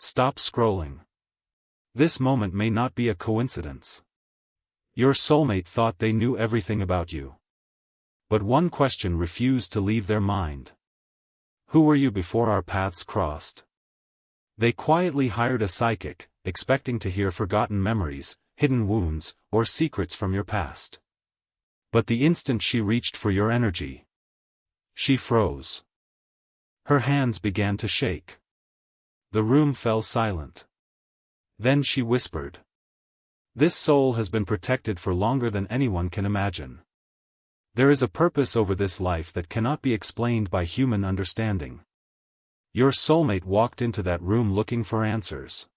Stop scrolling. This moment may not be a coincidence. Your soulmate thought they knew everything about you. But one question refused to leave their mind. Who were you before our paths crossed? They quietly hired a psychic, expecting to hear forgotten memories, hidden wounds, or secrets from your past. But the instant she reached for your energy, she froze. Her hands began to shake. The room fell silent. Then she whispered. This soul has been protected for longer than anyone can imagine. There is a purpose over this life that cannot be explained by human understanding. Your soulmate walked into that room looking for answers.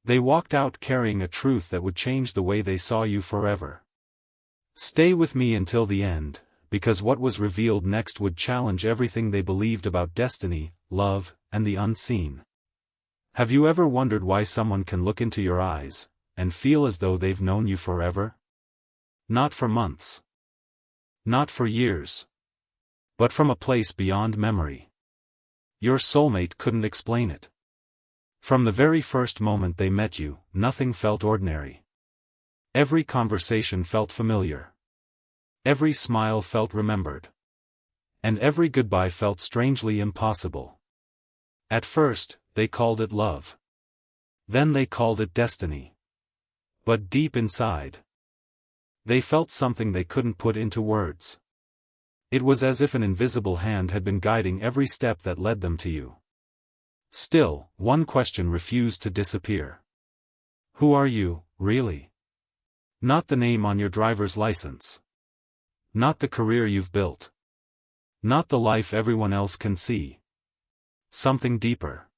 They walked out carrying a truth that would change the way they saw you forever. Stay with me until the end, because what was revealed next would challenge everything they believed about destiny, love, and the unseen. Have you ever wondered why someone can look into your eyes and feel as though they've known you forever? Not for months. Not for years. But from a place beyond memory. Your soulmate couldn't explain it. From the very first moment they met you, nothing felt ordinary. Every conversation felt familiar. Every smile felt remembered. And every goodbye felt strangely impossible. At first, they called it love. Then they called it destiny. But deep inside, they felt something they couldn't put into words. It was as if an invisible hand had been guiding every step that led them to you. Still, one question refused to disappear. Who are you, really? Not the name on your driver's license. Not the career you've built. Not the life everyone else can see. Something deeper.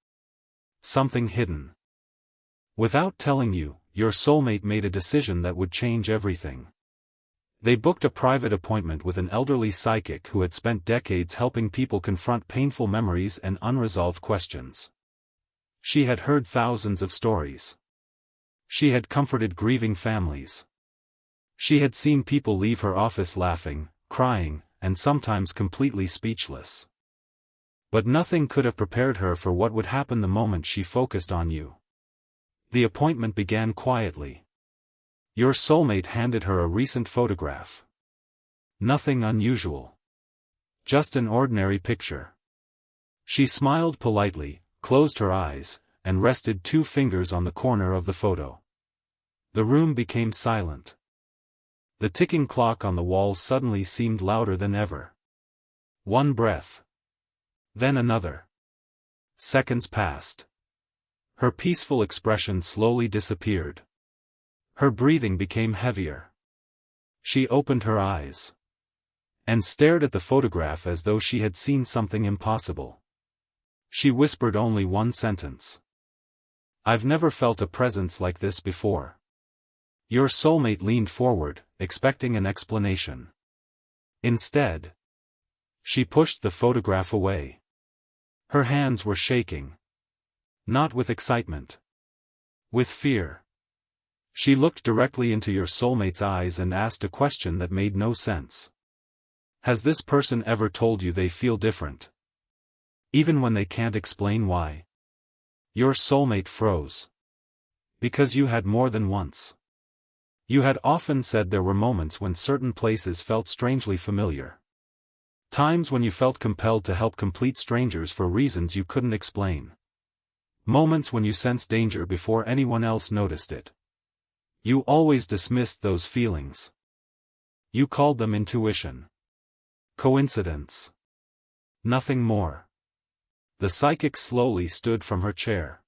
Something hidden. Without telling you, your soulmate made a decision that would change everything. They booked a private appointment with an elderly psychic who had spent decades helping people confront painful memories and unresolved questions. She had heard thousands of stories. She had comforted grieving families. She had seen people leave her office laughing, crying, and sometimes completely speechless. But nothing could have prepared her for what would happen the moment she focused on you. The appointment began quietly. Your soulmate handed her a recent photograph. Nothing unusual. Just an ordinary picture. She smiled politely, closed her eyes, and rested 2 fingers on the corner of the photo. The room became silent. The ticking clock on the wall suddenly seemed louder than ever. One breath. Then another. Seconds passed. Her peaceful expression slowly disappeared. Her breathing became heavier. She opened her eyes. And stared at the photograph as though she had seen something impossible. She whispered only one sentence. I've never felt a presence like this before. Your soulmate leaned forward, expecting an explanation. Instead, she pushed the photograph away. Her hands were shaking. Not with excitement. With fear. She looked directly into your soulmate's eyes and asked a question that made no sense. Has this person ever told you they feel different? Even when they can't explain why? Your soulmate froze. Because you had more than once. You had often said there were moments when certain places felt strangely familiar. Times when you felt compelled to help complete strangers for reasons you couldn't explain. Moments when you sensed danger before anyone else noticed it. You always dismissed those feelings. You called them intuition. Coincidence. Nothing more. The psychic slowly stood from her chair.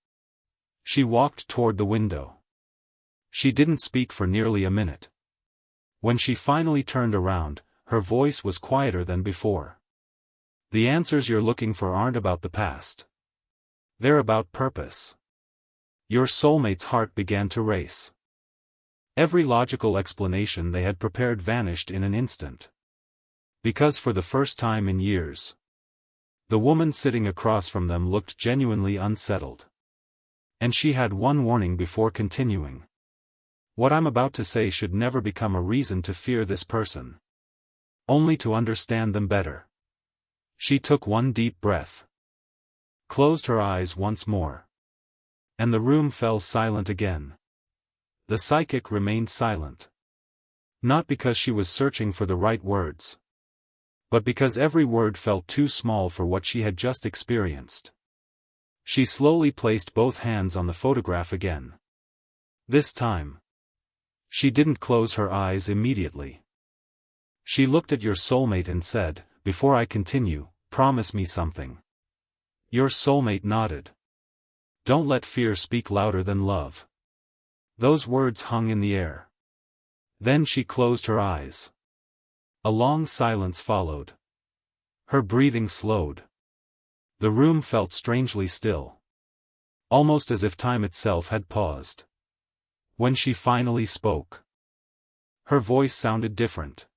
She walked toward the window. She didn't speak for nearly a minute. When she finally turned around, her voice was quieter than before. The answers you're looking for aren't about the past. They're about purpose. Your soulmate's heart began to race. Every logical explanation they had prepared vanished in an instant. Because for the first time in years, the woman sitting across from them looked genuinely unsettled. And she had one warning before continuing. What I'm about to say should never become a reason to fear this person. Only to understand them better. She took one deep breath. Closed her eyes once more. And the room fell silent again. The psychic remained silent. Not because she was searching for the right words, but because every word felt too small for what she had just experienced. She slowly placed both hands on the photograph again. This time, she didn't close her eyes immediately. She looked at your soulmate and said, "Before I continue, promise me something." Your soulmate nodded. "Don't let fear speak louder than love." Those words hung in the air. Then she closed her eyes. A long silence followed. Her breathing slowed. The room felt strangely still. Almost as if time itself had paused. When she finally spoke, her voice sounded different.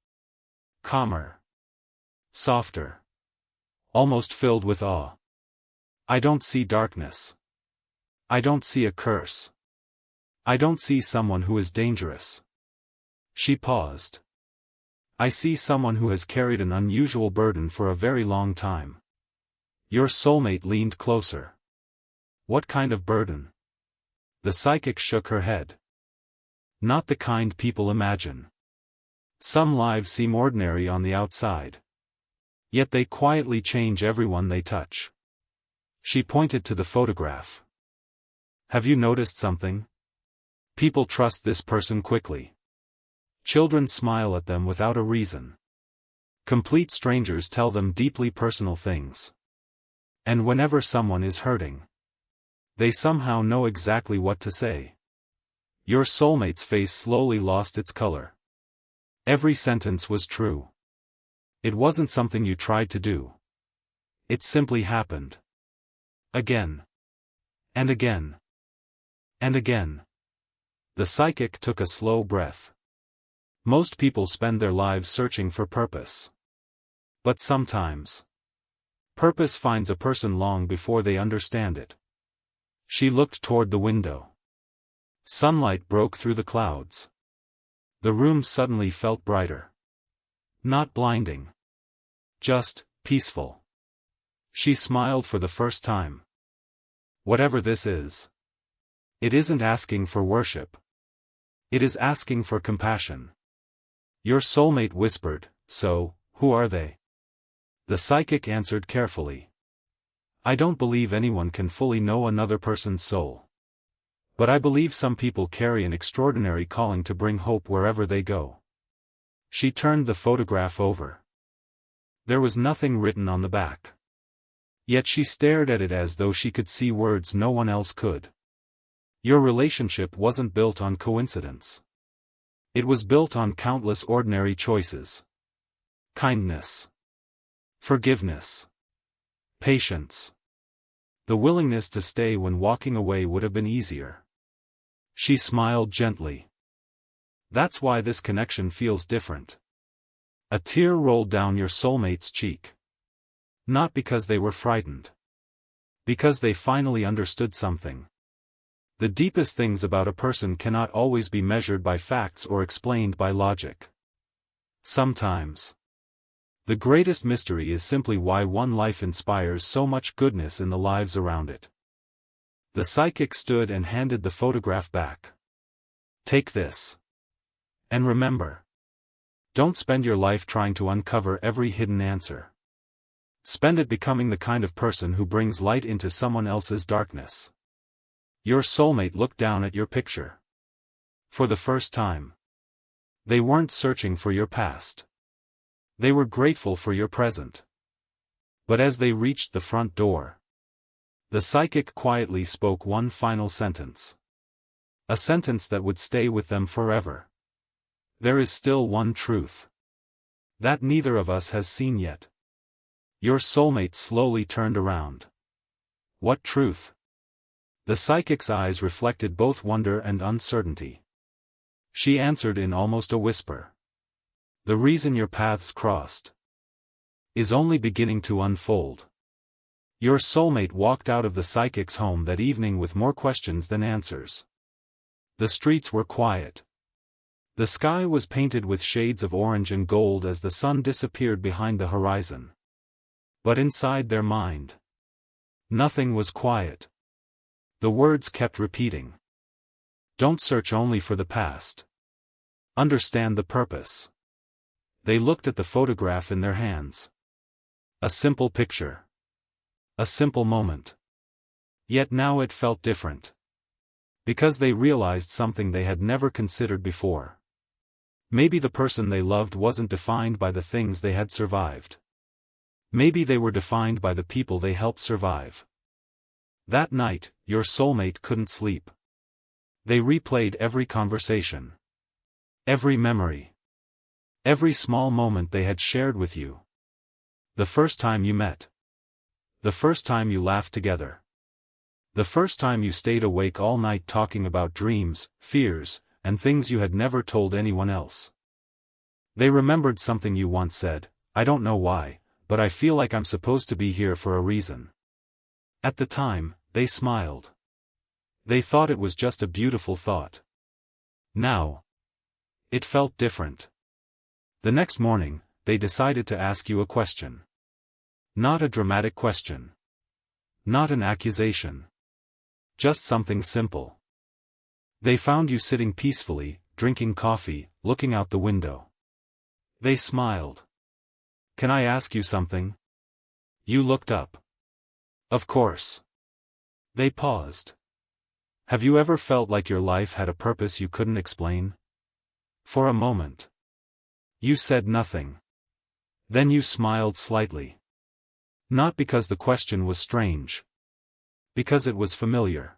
Calmer. Softer. Almost filled with awe. "I don't see darkness. I don't see a curse. I don't see someone who is dangerous." She paused. "I see someone who has carried an unusual burden for a very long time." Your soulmate leaned closer. "What kind of burden?" The psychic shook her head. "Not the kind people imagine. Some lives seem ordinary on the outside. Yet they quietly change everyone they touch." She pointed to the photograph. "Have you noticed something? People trust this person quickly. Children smile at them without a reason. Complete strangers tell them deeply personal things. And whenever someone is hurting, they somehow know exactly what to say." Your soulmate's face slowly lost its color. Every sentence was true. It wasn't something you tried to do. It simply happened. Again. And again. And again. The psychic took a slow breath. Most people spend their lives searching for purpose. But sometimes, purpose finds a person long before they understand it. She looked toward the window. Sunlight broke through the clouds. The room suddenly felt brighter. Not blinding. Just peaceful. She smiled for the first time. "Whatever this is, it isn't asking for worship. It is asking for compassion." Your soulmate whispered, "So, who are they?" The psychic answered carefully. "I don't believe anyone can fully know another person's soul. But I believe some people carry an extraordinary calling to bring hope wherever they go." She turned the photograph over. There was nothing written on the back. Yet she stared at it as though she could see words no one else could. Your relationship wasn't built on coincidence. It was built on countless ordinary choices. Kindness. Forgiveness. Patience. The willingness to stay when walking away would have been easier. She smiled gently. "That's why this connection feels different." A tear rolled down your soulmate's cheek. Not because they were frightened. Because they finally understood something. The deepest things about a person cannot always be measured by facts or explained by logic. Sometimes, the greatest mystery is simply why one life inspires so much goodness in the lives around it. The psychic stood and handed the photograph back. "Take this. And remember. Don't spend your life trying to uncover every hidden answer. Spend it becoming the kind of person who brings light into someone else's darkness." Your soulmate looked down at your picture. For the first time, they weren't searching for your past. They were grateful for your present. But as they reached the front door, the psychic quietly spoke one final sentence. A sentence that would stay with them forever. "There is still one truth. That neither of us has seen yet." Your soulmate slowly turned around. "What truth?" The psychic's eyes reflected both wonder and uncertainty. She answered in almost a whisper. "The reason your paths crossed is only beginning to unfold." Your soulmate walked out of the psychic's home that evening with more questions than answers. The streets were quiet. The sky was painted with shades of orange and gold as the sun disappeared behind the horizon. But inside their mind, nothing was quiet. The words kept repeating. Don't search only for the past. Understand the purpose. They looked at the photograph in their hands. A simple picture. A simple moment. Yet now it felt different. Because they realized something they had never considered before. Maybe the person they loved wasn't defined by the things they had survived. Maybe they were defined by the people they helped survive. That night, your soulmate couldn't sleep. They replayed every conversation. Every memory. Every small moment they had shared with you. The first time you met. The first time you laughed together. The first time you stayed awake all night talking about dreams, fears, and things you had never told anyone else. They remembered something you once said, I don't know why, but I feel like I'm supposed to be here for a reason. At the time, they smiled. They thought it was just a beautiful thought. Now, it felt different. The next morning, they decided to ask you a question. Not a dramatic question. Not an accusation. Just something simple. They found you sitting peacefully, drinking coffee, looking out the window. They smiled. Can I ask you something? You looked up. Of course. They paused. Have you ever felt like your life had a purpose you couldn't explain? For a moment. You said nothing. Then you smiled slightly. Not because the question was strange. Because it was familiar.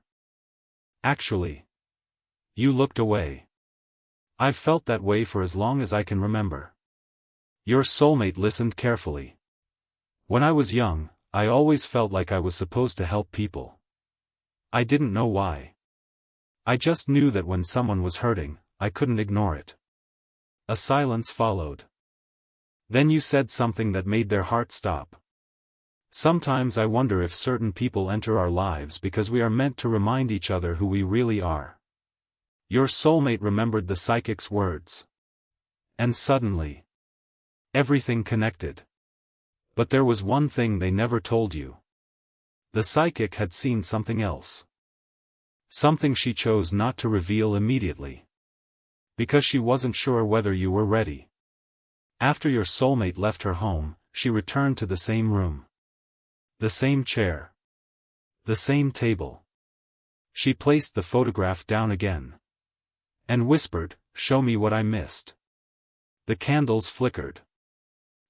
Actually. You looked away. I've felt that way for as long as I can remember. Your soulmate listened carefully. When I was young, I always felt like I was supposed to help people. I didn't know why. I just knew that when someone was hurting, I couldn't ignore it. A silence followed. Then you said something that made their heart stop. Sometimes I wonder if certain people enter our lives because we are meant to remind each other who we really are. Your soulmate remembered the psychic's words. And suddenly, everything connected. But there was one thing they never told you. The psychic had seen something else. Something she chose not to reveal immediately. Because she wasn't sure whether you were ready. After your soulmate left her home, she returned to the same room. The same chair. The same table. She placed the photograph down again. And whispered, "Show me what I missed." The candles flickered.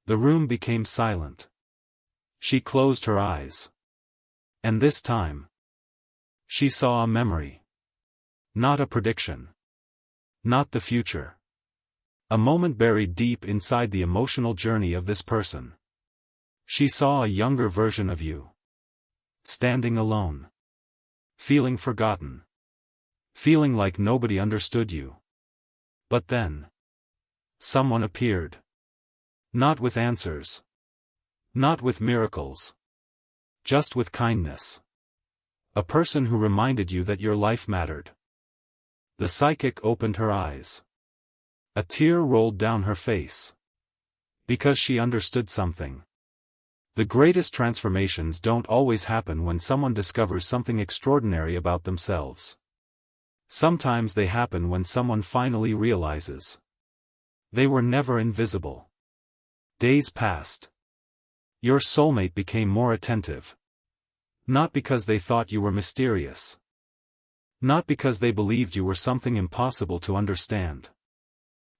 The room became silent. She closed her eyes. And this time, she saw a memory. Not a prediction. Not the future. A moment buried deep inside the emotional journey of this person. She saw a younger version of you. Standing alone. Feeling forgotten. Feeling like nobody understood you. But then, someone appeared. Not with answers. Not with miracles. Just with kindness. A person who reminded you that your life mattered. The psychic opened her eyes. A tear rolled down her face. Because she understood something. The greatest transformations don't always happen when someone discovers something extraordinary about themselves. Sometimes they happen when someone finally realizes. They were never invisible. Days passed. Your soulmate became more attentive. Not because they thought you were mysterious. Not because they believed you were something impossible to understand.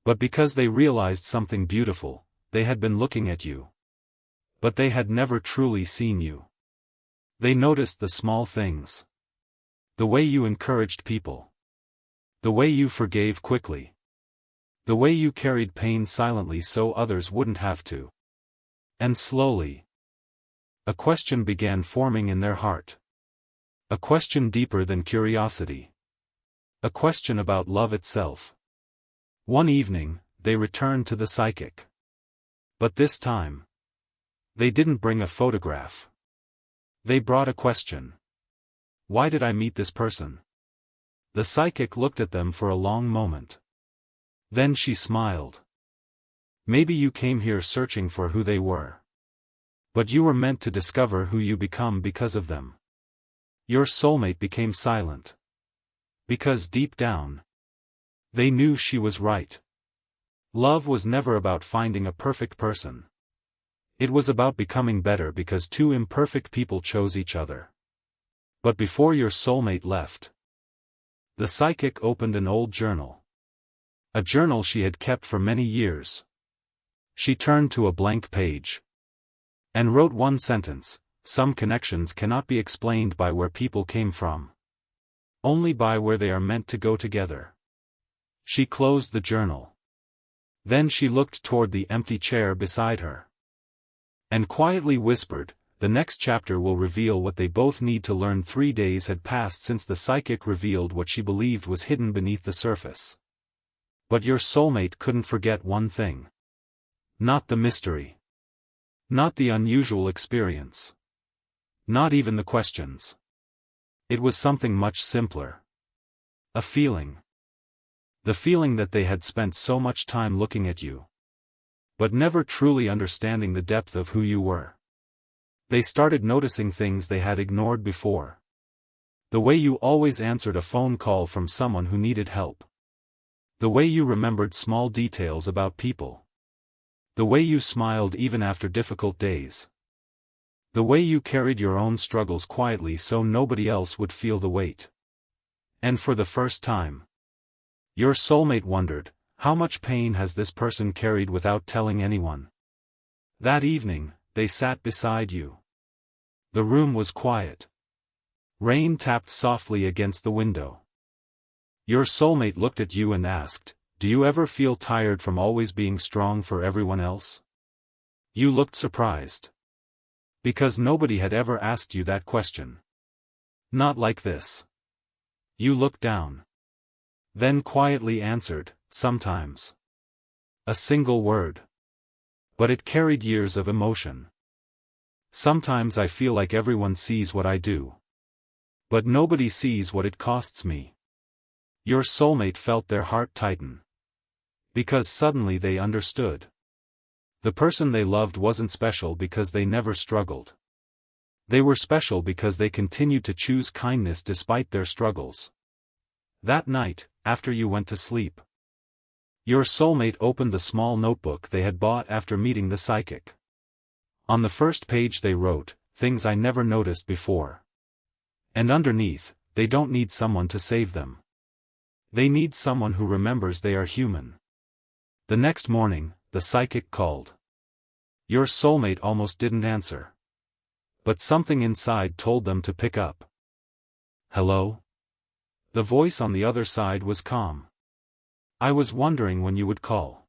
But because they realized something beautiful, they had been looking at you. But they had never truly seen you. They noticed the small things. The way you encouraged people. The way you forgave quickly. The way you carried pain silently so others wouldn't have to. And slowly, a question began forming in their heart. A question deeper than curiosity. A question about love itself. One evening, they returned to the psychic. But this time, they didn't bring a photograph. They brought a question. Why did I meet this person? The psychic looked at them for a long moment. Then she smiled. Maybe you came here searching for who they were. But you were meant to discover who you become because of them. Your soulmate became silent. Because deep down, they knew she was right. Love was never about finding a perfect person. It was about becoming better because two imperfect people chose each other. But before your soulmate left, the psychic opened an old journal. A journal she had kept for many years. She turned to a blank page and wrote one sentence: some connections cannot be explained by where people came from. Only by where they are meant to go together. She closed the journal. Then she looked toward the empty chair beside her. And quietly whispered, "The next chapter will reveal what they both need to learn." 3 days had passed since the psychic revealed what she believed was hidden beneath the surface. But your soulmate couldn't forget one thing. Not the mystery. Not the unusual experience. Not even the questions. It was something much simpler. A feeling. The feeling that they had spent so much time looking at you, but never truly understanding the depth of who you were. They started noticing things they had ignored before. The way you always answered a phone call from someone who needed help. The way you remembered small details about people. The way you smiled even after difficult days. The way you carried your own struggles quietly so nobody else would feel the weight. And for the first time, your soulmate wondered, how much pain has this person carried without telling anyone? That evening, they sat beside you. The room was quiet. Rain tapped softly against the window. Your soulmate looked at you and asked, "Do you ever feel tired from always being strong for everyone else?" You looked surprised. Because nobody had ever asked you that question. Not like this. You looked down. Then quietly answered, "Sometimes." A single word. But it carried years of emotion. Sometimes I feel like everyone sees what I do. But nobody sees what it costs me. Your soulmate felt their heart tighten. Because suddenly they understood. The person they loved wasn't special because they never struggled. They were special because they continued to choose kindness despite their struggles. That night, after you went to sleep, your soulmate opened the small notebook they had bought after meeting the psychic. On the first page they wrote, "Things I never noticed before." And underneath, they don't need someone to save them. They need someone who remembers they are human. The next morning, the psychic called. Your soulmate almost didn't answer. But something inside told them to pick up. "Hello?" The voice on the other side was calm. "I was wondering when you would call."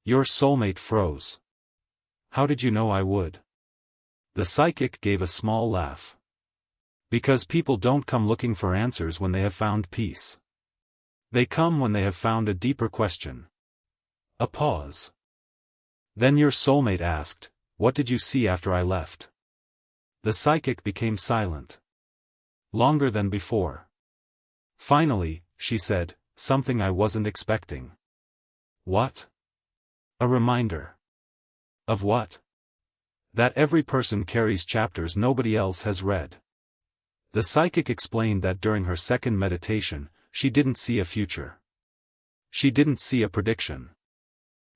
Your soulmate froze. "How did you know I would?" The psychic gave a small laugh. "Because people don't come looking for answers when they have found peace. They come when they have found a deeper question." A pause. Then your soulmate asked, "What did you see after I left?" The psychic became silent. Longer than before. Finally, she said, "Something I wasn't expecting." "What?" "A reminder." "Of what?" "That every person carries chapters nobody else has read." The psychic explained that during her second meditation, she didn't see a future. She didn't see a prediction.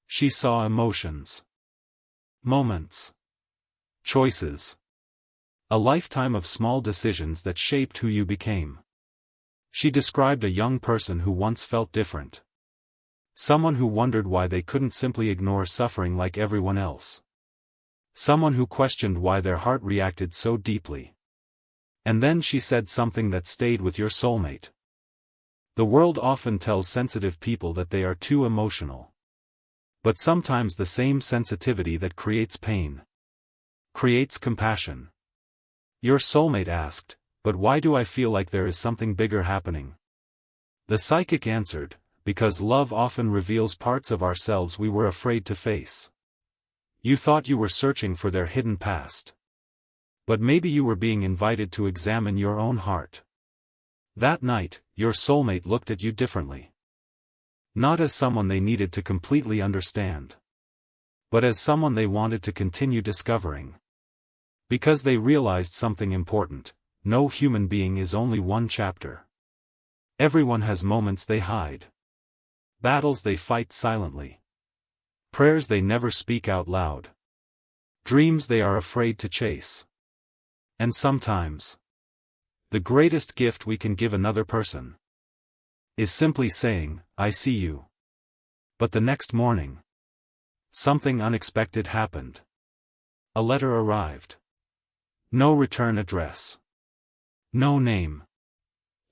She saw emotions. Moments. Choices. A lifetime of small decisions that shaped who you became. She described a young person who once felt different. Someone who wondered why they couldn't simply ignore suffering like everyone else. Someone who questioned why their heart reacted so deeply. And then she said something that stayed with your soulmate. The world often tells sensitive people that they are too emotional. But sometimes the same sensitivity that creates pain creates compassion. Your soulmate asked, "But why do I feel like there is something bigger happening?" The psychic answered, "Because love often reveals parts of ourselves we were afraid to face. You thought you were searching for their hidden past. But maybe you were being invited to examine your own heart." That night, your soulmate looked at you differently. Not as someone they needed to completely understand. But as someone they wanted to continue discovering. Because they realized something important. no human being is only one chapter. Everyone has moments they hide. Battles they fight silently. Prayers they never speak out loud. Dreams they are afraid to chase. And sometimes, the greatest gift we can give another person is simply saying, "I see you." But the next morning, something unexpected happened. A letter arrived. No return address. No name.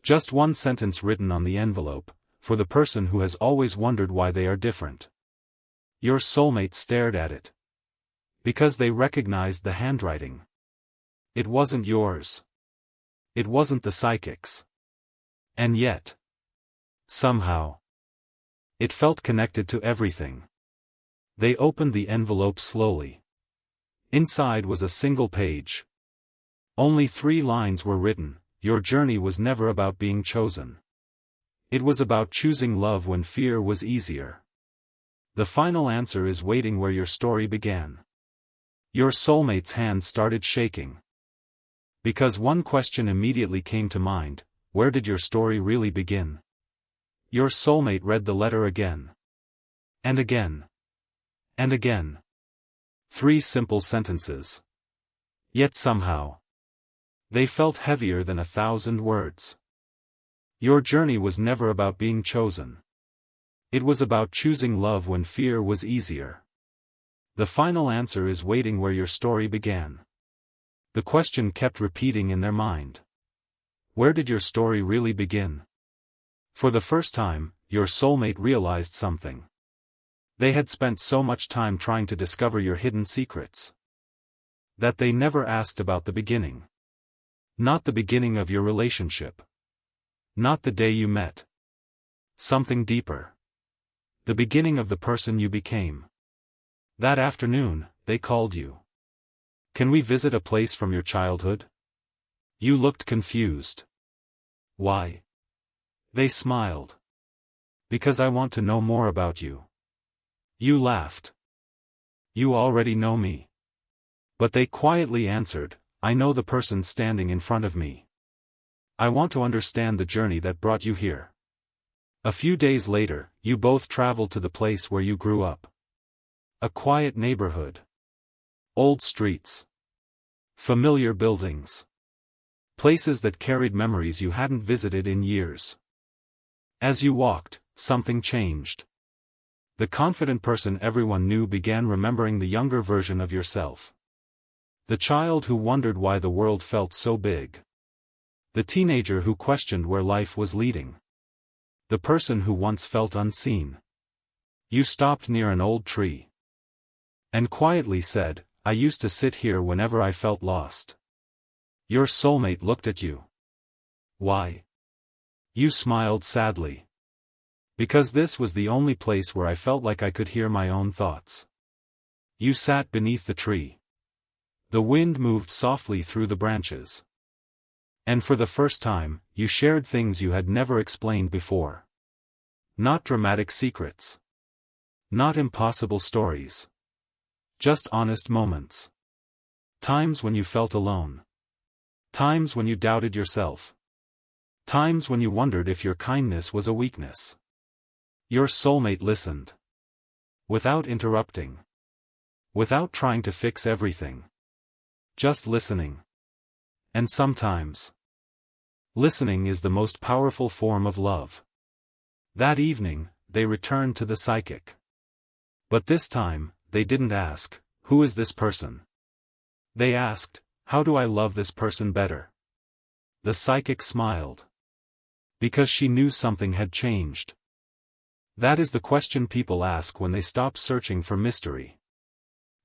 Just one sentence written on the envelope, for the person who has always wondered why they are different. Your soulmate stared at it. Because they recognized the handwriting. It wasn't yours. It wasn't the psychic's. And yet, somehow, it felt connected to everything. They opened the envelope slowly. Inside was a single page. Only 3 lines were written. Your journey was never about being chosen. It was about choosing love when fear was easier. The final answer is waiting where your story began. Your soulmate's hand started shaking. Because one question immediately came to mind: where did your story really begin? Your soulmate read the letter again. And again. And again. 3 simple sentences. Yet somehow, they felt heavier than 1,000 words. Your journey was never about being chosen. It was about choosing love when fear was easier. The final answer is waiting where your story began. The question kept repeating in their mind. Where did your story really begin? For the first time, your soulmate realized something. They had spent so much time trying to discover your hidden secrets that they never asked about the beginning. Not the beginning of your relationship. Not the day you met. Something deeper. The beginning of the person you became. That afternoon, they called you. "Can we visit a place from your childhood?" You looked confused. "Why?" They smiled. "Because I want to know more about you." You laughed. "You already know me." But they quietly answered, "I know the person standing in front of me. I want to understand the journey that brought you here." A few days later, you both traveled to the place where you grew up. A quiet neighborhood. Old streets. Familiar buildings. Places that carried memories you hadn't visited in years. As you walked, something changed. The confident person everyone knew began remembering the younger version of yourself. The child who wondered why the world felt so big. The teenager who questioned where life was leading. The person who once felt unseen. You stopped near an old tree. And quietly said, "I used to sit here whenever I felt lost." Your soulmate looked at you. "Why?" You smiled sadly. "Because this was the only place where I felt like I could hear my own thoughts." You sat beneath the tree. The wind moved softly through the branches. And for the first time, you shared things you had never explained before. Not dramatic secrets. Not impossible stories. Just honest moments. Times when you felt alone. Times when you doubted yourself. Times when you wondered if your kindness was a weakness. Your soulmate listened. Without interrupting. Without trying to fix everything. Just listening. And sometimes, listening is the most powerful form of love. That evening, they returned to the psychic. But this time, they didn't ask, "Who is this person?" They asked, "How do I love this person better?" The psychic smiled. Because she knew something had changed. That is the question people ask when they stop searching for mystery.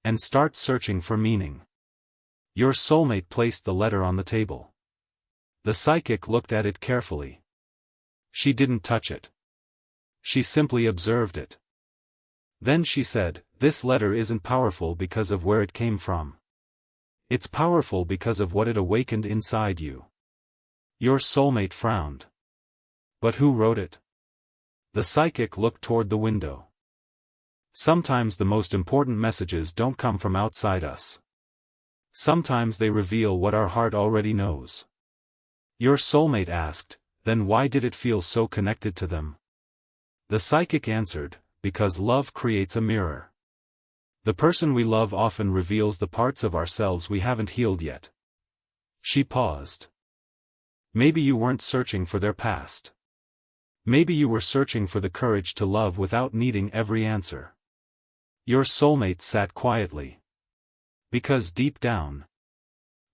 And start searching for meaning. Your soulmate placed the letter on the table. The psychic looked at it carefully. She didn't touch it. She simply observed it. Then she said, "This letter isn't powerful because of where it came from. It's powerful because of what it awakened inside you." Your soulmate frowned. "But who wrote it?" The psychic looked toward the window. Sometimes the most important messages don't come from outside us. Sometimes they reveal what our heart already knows. Your soulmate asked, then why did it feel so connected to them? The psychic answered, because love creates a mirror. The person we love often reveals the parts of ourselves we haven't healed yet. She paused. Maybe you weren't searching for their past. Maybe you were searching for the courage to love without needing every answer. Your soulmate sat quietly. Because deep down,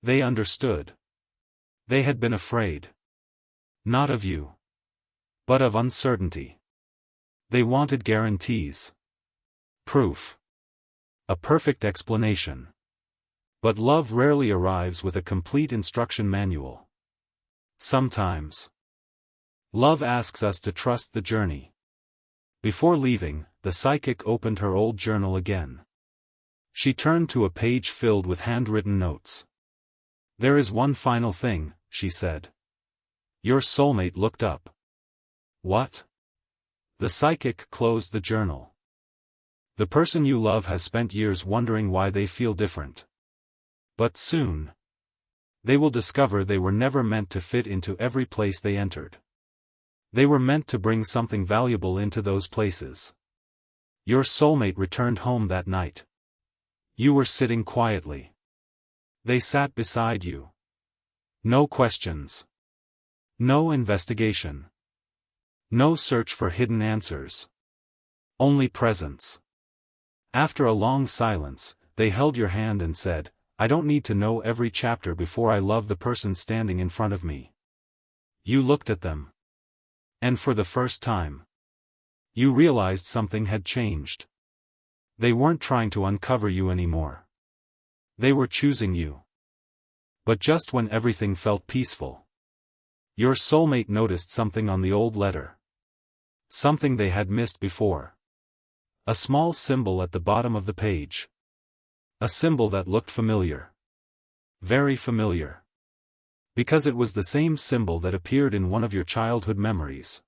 they understood. They had been afraid. Not of you, but of uncertainty. They wanted guarantees. Proof. A perfect explanation. But love rarely arrives with a complete instruction manual. Sometimes, love asks us to trust the journey. Before leaving, the psychic opened her old journal again. She turned to a page filled with handwritten notes. There is one final thing, she said. Your soulmate looked up. What? The psychic closed the journal. The person you love has spent years wondering why they feel different. But soon, they will discover they were never meant to fit into every place they entered. They were meant to bring something valuable into those places. Your soulmate returned home that night. You were sitting quietly. They sat beside you. No questions. No investigation. No search for hidden answers. Only presence. After a long silence, they held your hand and said, I don't need to know every chapter before I love the person standing in front of me. You looked at them. And for the first time, you realized something had changed. They weren't trying to uncover you anymore. They were choosing you. But just when everything felt peaceful, your soulmate noticed something on the old letter. Something they had missed before. A small symbol at the bottom of the page. A symbol that looked familiar. Very familiar. Because it was the same symbol that appeared in one of your childhood memories.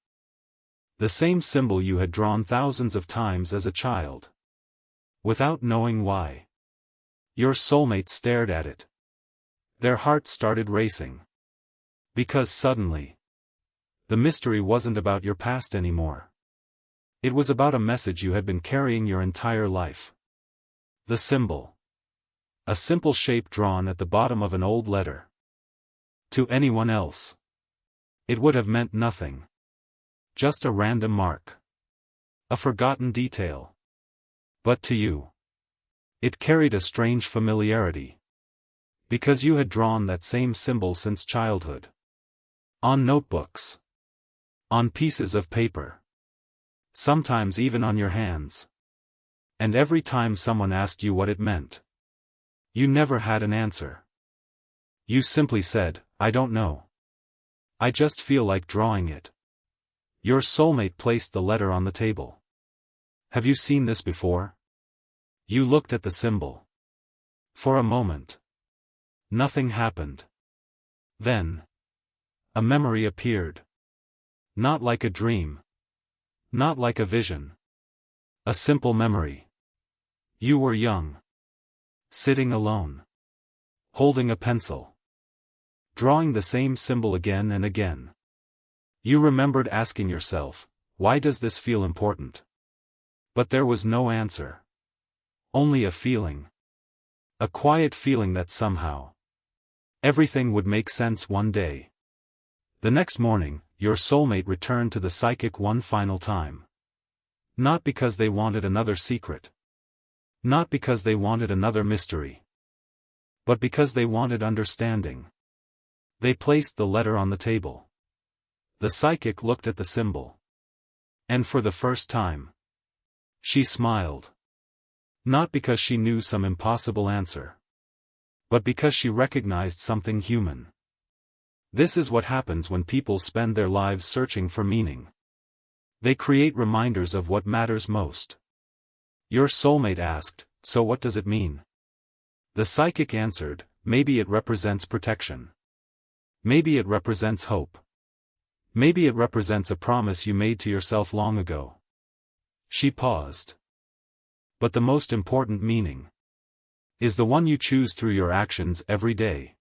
The same symbol you had drawn thousands of times as a child. Without knowing why. Your soulmate stared at it. Their hearts started racing. Because suddenly, the mystery wasn't about your past anymore. It was about a message you had been carrying your entire life. The symbol. A simple shape drawn at the bottom of an old letter. To anyone else, it would have meant nothing. Just a random mark. A forgotten detail. But to you, it carried a strange familiarity. Because you had drawn that same symbol since childhood. On notebooks. On pieces of paper. Sometimes even on your hands. And every time someone asked you what it meant, you never had an answer. You simply said, I don't know. I just feel like drawing it. Your soulmate placed the letter on the table. Have you seen this before? You looked at the symbol. For a moment. Nothing happened. Then, a memory appeared. Not like a dream. Not like a vision. A simple memory. You were young. Sitting alone. Holding a pencil. Drawing the same symbol again and again. You remembered asking yourself, why does this feel important? But there was no answer. Only a feeling. A quiet feeling that somehow, everything would make sense one day. The next morning, your soulmate returned to the psychic one final time. Not because they wanted another secret. Not because they wanted another mystery. But because they wanted understanding. They placed the letter on the table. The psychic looked at the symbol. And for the first time, she smiled. Not because she knew some impossible answer. But because she recognized something human. This is what happens when people spend their lives searching for meaning. They create reminders of what matters most. Your soulmate asked, so what does it mean? The psychic answered, maybe it represents protection. Maybe it represents hope. Maybe it represents a promise you made to yourself long ago. She paused. But the most important meaning is the one you choose through your actions every day.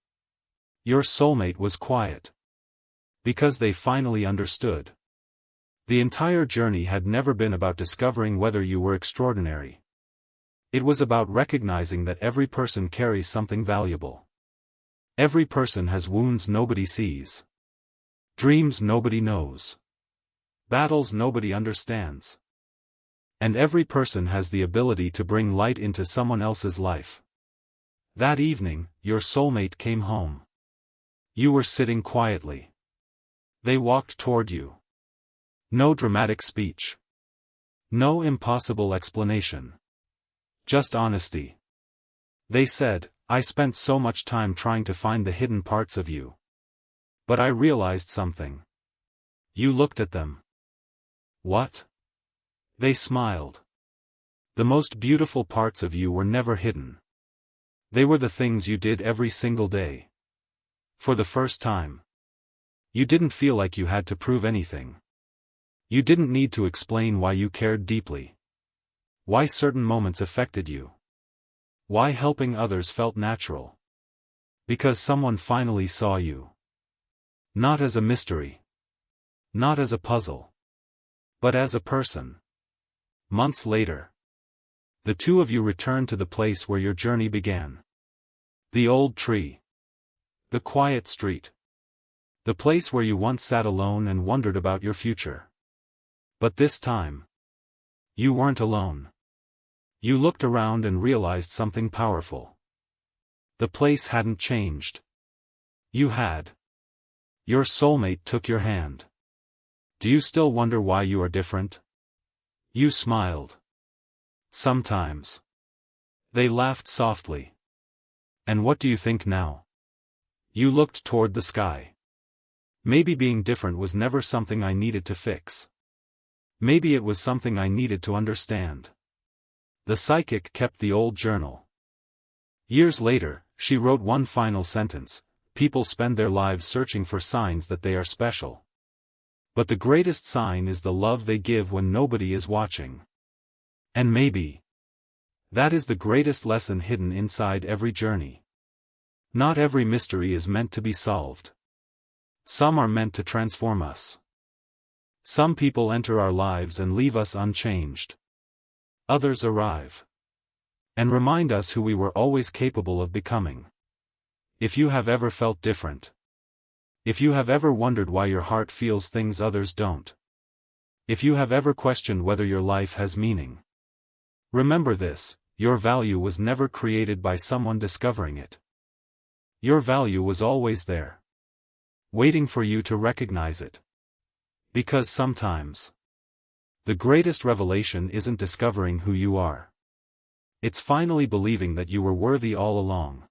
Your soulmate was quiet. Because they finally understood. The entire journey had never been about discovering whether you were extraordinary. It was about recognizing that every person carries something valuable. Every person has wounds nobody sees. Dreams nobody knows. Battles nobody understands. And every person has the ability to bring light into someone else's life. That evening, your soulmate came home. You were sitting quietly. They walked toward you. No dramatic speech. No impossible explanation. Just honesty. They said, "I spent so much time trying to find the hidden parts of you. But I realized something." You looked at them. What? They smiled. The most beautiful parts of you were never hidden. They were the things you did every single day. For the first time. You didn't feel like you had to prove anything. You didn't need to explain why you cared deeply. Why certain moments affected you. Why helping others felt natural. Because someone finally saw you. Not as a mystery. Not as a puzzle. But as a person. Months later. The two of you returned to the place where your journey began. The old tree. The quiet street. The place where you once sat alone and wondered about your future. But this time. You weren't alone. You looked around and realized something powerful. The place hadn't changed. You had. Your soulmate took your hand. Do you still wonder why you are different? You smiled. Sometimes. They laughed softly. And what do you think now? You looked toward the sky. Maybe being different was never something I needed to fix. Maybe it was something I needed to understand. The psychic kept the old journal. Years later, she wrote one final sentence: people spend their lives searching for signs that they are special. But the greatest sign is the love they give when nobody is watching. And maybe that is the greatest lesson hidden inside every journey. Not every mystery is meant to be solved. Some are meant to transform us. Some people enter our lives and leave us unchanged. Others arrive and remind us who we were always capable of becoming. If you have ever felt different. If you have ever wondered why your heart feels things others don't. If you have ever questioned whether your life has meaning. Remember this: your value was never created by someone discovering it. Your value was always there. Waiting for you to recognize it. Because sometimes the greatest revelation isn't discovering who you are. It's finally believing that you were worthy all along.